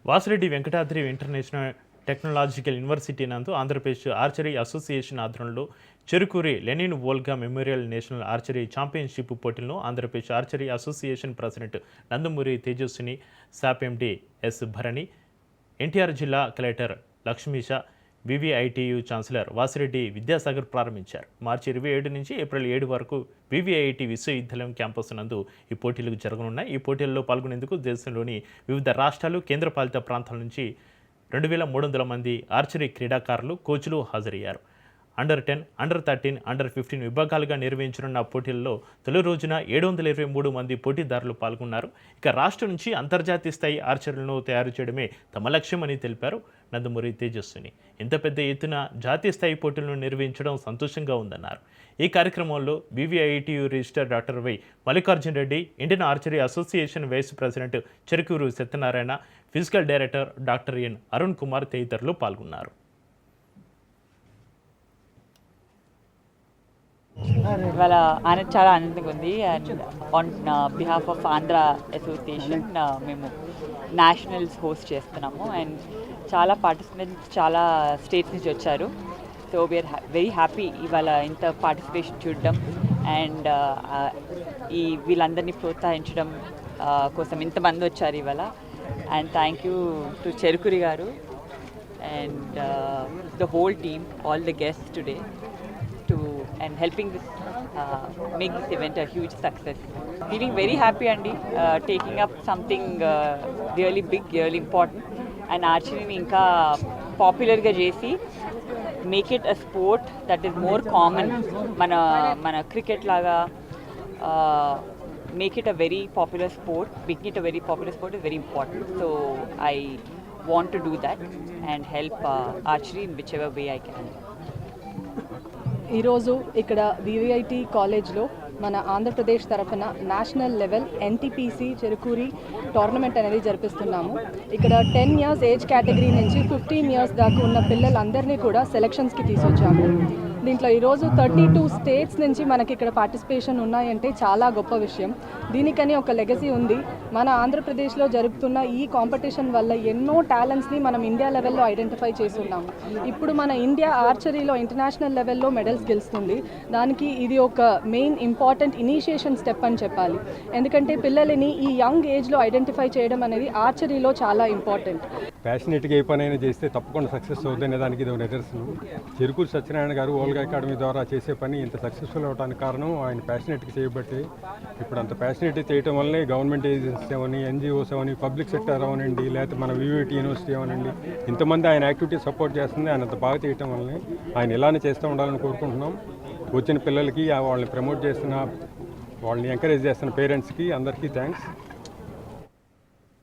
Vasireddy Venkatadri international technological university నందు Andhra Pradesh archery association ఆధ్వర్యంలో Cherukuri Lenin Volga memorial national archery championship పోటీలను Andhra Pradesh archery association president Nandamuri Tejaswini SAAP MD S Bharani NTR జిల్లా collector Lakshmisha VVITU chancellor Vasireddy Vidyasagar ప్రారంభించారు. మార్చి 27 నుంచి ఏప్రిల్ 7 వరకు వివిఐటి విశ్వవిద్యాలయం క్యాంపస్ నందు ఈ పోటీలు జరగనున్నాయి. ఈ పోటీల్లో పాల్గొనేందుకు దేశంలోని వివిధ రాష్ట్రాలు, కేంద్రపాలిత ప్రాంతాల నుంచి 2300 మంది ఆర్చరీ క్రీడాకారులు, కోచ్లు హాజరయ్యారు. అండర్-10, అండర్-13, అండర్-15 విభాగాలుగా నిర్వహించనున్న పోటీల్లో తొలి రోజున 723 మంది పోటీదారులు పాల్గొన్నారు. ఇక రాష్ట్రం నుంచి అంతర్జాతీయ స్థాయి ఆర్చర్లను తయారు చేయడమే తమ లక్ష్యమని తెలిపారు నందమూరి తేజస్విని. ఇంత పెద్ద ఎత్తున జాతీయ స్థాయి పోటీలను నిర్వహించడం సంతోషంగా ఉందన్నారు. ఈ కార్యక్రమంలో VVITU registrar doctor Y Mallikarjuna Reddy, Indian archery association vice president Cherukuru Satyanarayana, physical director doctor N Arun Kumar తదితరులు పాల్గొన్నారు. ఇవాళ చాలా ఆనందంగా ఉంది. And on behalf of Andhra association మేము నేషనల్స్ హోస్ట్ చేస్తున్నాము. అండ్ చాలా పార్టిసిపెంట్స్ చాలా స్టేట్స్ నుంచి వచ్చారు. సో వీఆర్ వెరీ హ్యాపీ ఇవాళ ఇంత పార్టిసిపేషన్ చూడడం అండ్ వీళ్ళందరినీ ప్రోత్సహించడం కోసం ఇంతమంది వచ్చారు ఇవాళ. And thank you to Cherukuri గారు and the whole team, all the guests today and helping this make this event a huge success. Feeling very happy and taking up something really big, really important, and archery inka popular ga chesi make it a sport that is more common. Mana cricket laga make it a very popular sport. Making it a very popular sport is very important. So I want to do that and help archery in whichever way I can. ఈరోజు ఇక్కడ VVIT కాలేజ్లో మన ఆంధ్రప్రదేశ్ తరఫున national level NTPC Cherukuri tournament అనేది జరిపిస్తున్నాము. ఇక్కడ 10 years age category నుంచి 15 years దాకా ఉన్న పిల్లలందరినీ కూడా సెలక్షన్స్కి తీసుకొచ్చాము. దీంట్లో ఈరోజు 32 స్టేట్స్ నుంచి మనకి ఇక్కడ పార్టిసిపేషన్ ఉన్నాయంటే చాలా గొప్ప విషయం. దీనికని ఒక లెగసీ ఉంది. మన ఆంధ్రప్రదేశ్లో జరుగుతున్న ఈ కాంపిటీషన్ వల్ల ఎన్నో టాలెంట్స్ని మనం ఇండియా లెవెల్లో ఐడెంటిఫై చేస్తున్నాము. ఇప్పుడు మన ఇండియా ఆర్చరీలో ఇంటర్నేషనల్ లెవెల్లో మెడల్స్ గెలుస్తుంది. దానికి ఇది ఒక మెయిన్ ఇంపార్టెంట్ ఇనిషియేషన్ స్టెప్ అని చెప్పాలి. ఎందుకంటే పిల్లలని ఈ యంగ్ ఏజ్లో ఐడెంటిఫై చేయడం అనేది ఆర్చరీలో చాలా ఇంపార్టెంట్. ప్యాషనేట్గా ఏ పనైనా చేస్తే తప్పకుండా సక్సెస్ అవుతుందనే దానికి ఇది ఒక నిదర్శనం. చెరుకూరు సత్యనారాయణ గారు ఓల్గా అకాడమీ ద్వారా చేసే పని ఇంత సక్సెస్ఫుల్ అవడానికి కారణం ఆయన ప్యాషనేట్గా చేయబట్టి. ఇప్పుడు అంత ప్యాషనేట్ చేయడం వల్లే గవర్నమెంట్ ఏజెన్సీస్ అవని, ఎన్జిఓస్ అవని, పబ్లిక్ సెక్టర్ అవనండి, లేకపోతే మన వివిఐటి యూనివర్సిటీ అవనండి, ఇంతమంది ఆయన యాక్టివిటీ సపోర్ట్ చేస్తుంది. ఆయన అంత బాగా చేయటం వల్లనే ఆయన ఇలానే చేస్తూ ఉండాలని కోరుకుంటున్నాం. వచ్చిన పిల్లలకి వాళ్ళని ప్రమోట్ చేస్తున్న, వాళ్ళని ఎంకరేజ్ చేస్తున్న పేరెంట్స్కి అందరికీ థ్యాంక్స్.